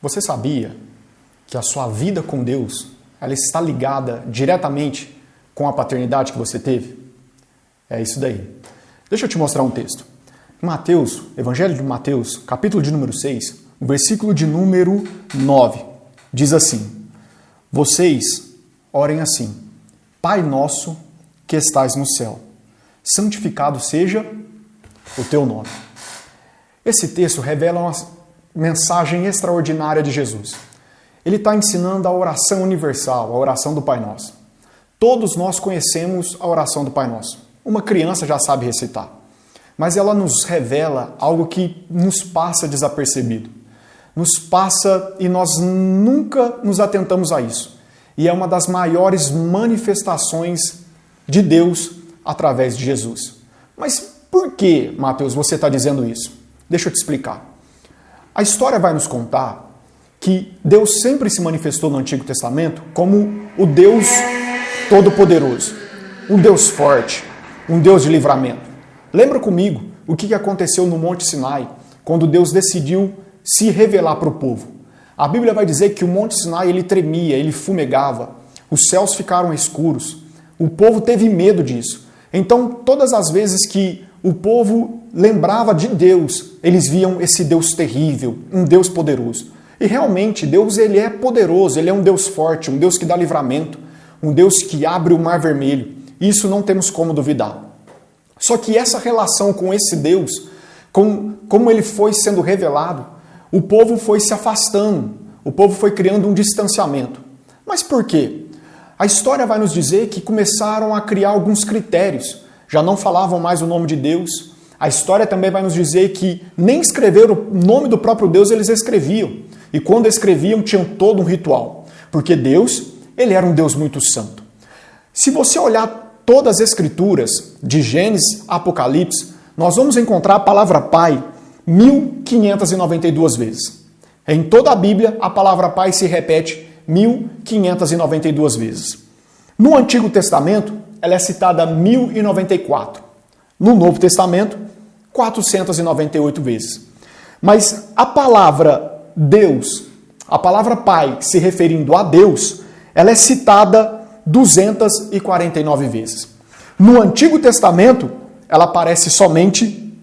Você sabia que a sua vida com Deus, ela está ligada diretamente com a paternidade que você teve? É isso daí. Deixa eu te mostrar um texto. Mateus, Evangelho de Mateus, capítulo de número 6, versículo de número 9, diz assim: vocês orem assim: Pai nosso que estais no céu, santificado seja o teu nome. Esse texto revela uma mensagem extraordinária de Jesus. Ele está ensinando a oração universal, a oração do Pai Nosso. Todos nós conhecemos a oração do Pai Nosso. Uma criança já sabe recitar. Mas ela nos revela algo que nos passa desapercebido. Nos passa e nós nunca nos atentamos a isso. E é uma das maiores manifestações de Deus através de Jesus. Mas por que, Mateus, você está dizendo isso? Deixa eu te explicar. A história vai nos contar que Deus sempre se manifestou no Antigo Testamento como o Deus Todo-Poderoso, um Deus forte, um Deus de livramento. Lembra comigo o que aconteceu no Monte Sinai, quando Deus decidiu se revelar para o povo. A Bíblia vai dizer que o Monte Sinai ele tremia, ele fumegava, os céus ficaram escuros, o povo teve medo disso. Então, todas as vezes que o povo lembrava de Deus, eles viam esse Deus terrível, um Deus poderoso. E realmente, Deus ele é poderoso, ele é um Deus forte, um Deus que dá livramento, um Deus que abre o mar vermelho. Isso não temos como duvidar. Só que essa relação com esse Deus, como ele foi sendo revelado, o povo foi se afastando, o povo foi criando um distanciamento. Mas por quê? A história vai nos dizer que começaram a criar alguns critérios, já não falavam mais o nome de Deus. A história também vai nos dizer que nem escrever o nome do próprio Deus eles escreviam. E quando escreviam, tinham todo um ritual. Porque Deus, ele era um Deus muito santo. Se você olhar todas as escrituras, de Gênesis a Apocalipse, nós vamos encontrar a palavra Pai 1592 vezes. Em toda a Bíblia, a palavra Pai se repete 1592 vezes. No Antigo Testamento, ela é citada 1094. No Novo Testamento, 498 vezes. Mas a palavra Deus, a palavra Pai se referindo a Deus, ela é citada 249 vezes. No Antigo Testamento, ela aparece somente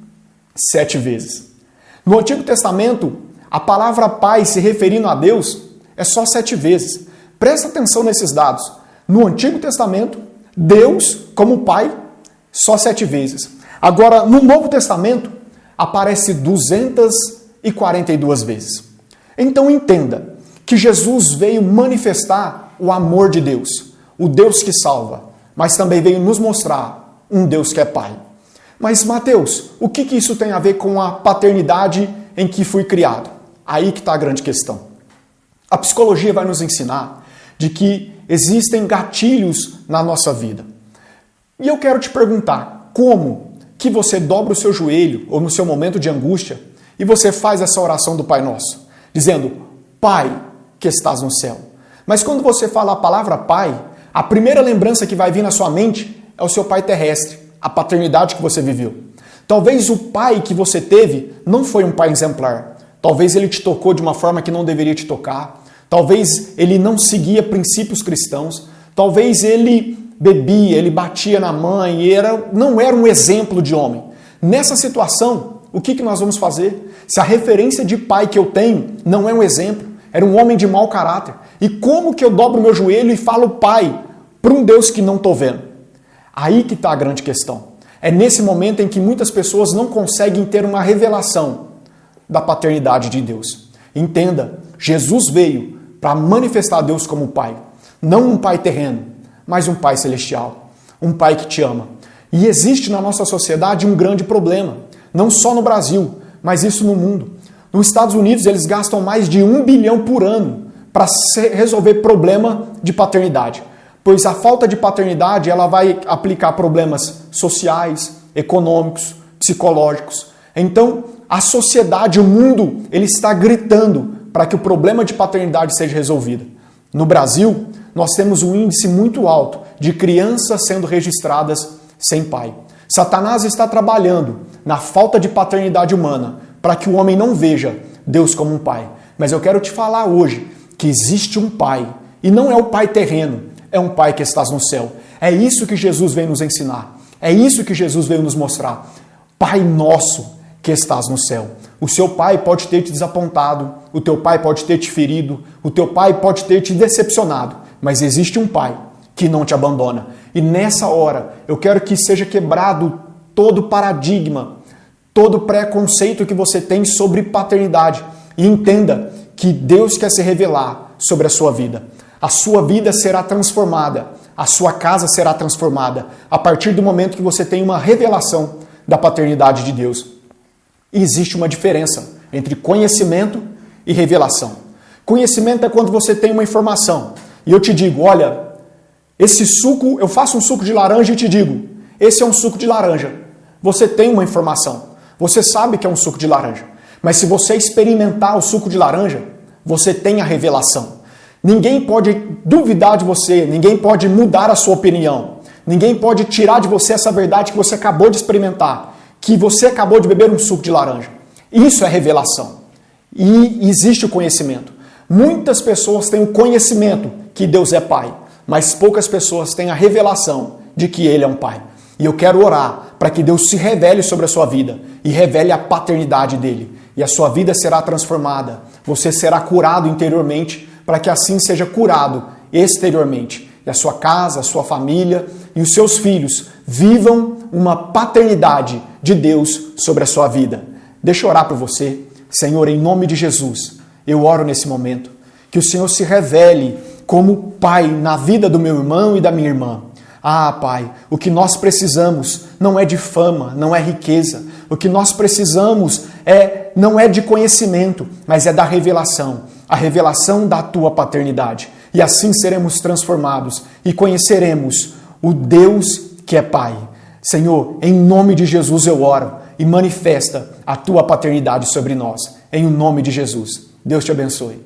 7 vezes. No Antigo Testamento, a palavra Pai se referindo a Deus é só 7 vezes. Presta atenção nesses dados. No Antigo Testamento, Deus como Pai, só 7 vezes. Agora, no Novo Testamento, aparece 242 vezes. Então entenda que Jesus veio manifestar o amor de Deus, o Deus que salva, mas também veio nos mostrar um Deus que é Pai. Mas, Mateus, o que isso tem a ver com a paternidade em que fui criado? Aí que está a grande questão. A psicologia vai nos ensinar de que existem gatilhos na nossa vida. E eu quero te perguntar, como que você dobra o seu joelho ou no seu momento de angústia e você faz essa oração do Pai Nosso, dizendo, Pai que estás no céu. Mas quando você fala a palavra Pai, a primeira lembrança que vai vir na sua mente é o seu pai terrestre, a paternidade que você viveu. Talvez o pai que você teve não foi um pai exemplar. Talvez ele te tocou de uma forma que não deveria te tocar. Talvez ele não seguia princípios cristãos. Talvez ele bebia, ele batia na mãe e não era um exemplo de homem. Nessa situação, o que nós vamos fazer? Se a referência de pai que eu tenho não é um exemplo, era um homem de mau caráter. E como que eu dobro meu joelho e falo Pai para um Deus que não estou vendo? Aí que está a grande questão. É nesse momento em que muitas pessoas não conseguem ter uma revelação da paternidade de Deus. Entenda, Jesus veio para manifestar Deus como Pai. Não um Pai terreno, mas um Pai celestial. Um Pai que te ama. E existe na nossa sociedade um grande problema. Não só no Brasil, mas isso no mundo. Nos Estados Unidos eles gastam mais de 1 bilhão por ano para resolver problema de paternidade. Pois a falta de paternidade ela vai aplicar problemas sociais, econômicos, psicológicos. Então, a sociedade, o mundo, ele está gritando para que o problema de paternidade seja resolvido. No Brasil, nós temos um índice muito alto de crianças sendo registradas sem pai. Satanás está trabalhando na falta de paternidade humana para que o homem não veja Deus como um pai. Mas eu quero te falar hoje que existe um Pai, e não é o Pai terreno, é um Pai que estás no céu. É isso que Jesus veio nos ensinar, é isso que Jesus veio nos mostrar. Pai nosso que estás no céu. O seu pai pode ter te desapontado, o teu pai pode ter te ferido, o teu pai pode ter te decepcionado, mas existe um Pai que não te abandona. E nessa hora, eu quero que seja quebrado todo paradigma, todo preconceito que você tem sobre paternidade. E entenda que Deus quer se revelar sobre a sua vida. A sua vida será transformada, a sua casa será transformada a partir do momento que você tem uma revelação da paternidade de Deus. E existe uma diferença entre conhecimento e revelação. Conhecimento é quando você tem uma informação e eu te digo, olha, esse suco, eu faço um suco de laranja e te digo, esse é um suco de laranja. Você tem uma informação, você sabe que é um suco de laranja. Mas se você experimentar o suco de laranja, você tem a revelação. Ninguém pode duvidar de você, ninguém pode mudar a sua opinião. Ninguém pode tirar de você essa verdade que você acabou de experimentar, que você acabou de beber um suco de laranja. Isso é revelação. E existe o conhecimento. Muitas pessoas têm o conhecimento que Deus é Pai, mas poucas pessoas têm a revelação de que Ele é um Pai. E eu quero orar para que Deus se revele sobre a sua vida e revele a paternidade dEle. E a sua vida será transformada. Você será curado interiormente para que assim seja curado exteriormente. E a sua casa, a sua família e os seus filhos vivam uma paternidade de Deus sobre a sua vida. Deixa eu orar por você. Senhor, em nome de Jesus, eu oro nesse momento. Que o Senhor se revele como Pai na vida do meu irmão e da minha irmã. Ah, Pai, o que nós precisamos não é de fama, não é riqueza. O que nós precisamos não é de conhecimento, mas é da revelação. A revelação da Tua paternidade. E assim seremos transformados e conheceremos o Deus que é Pai. Senhor, em nome de Jesus eu oro e manifesta a Tua paternidade sobre nós. Em nome de Jesus. Deus te abençoe.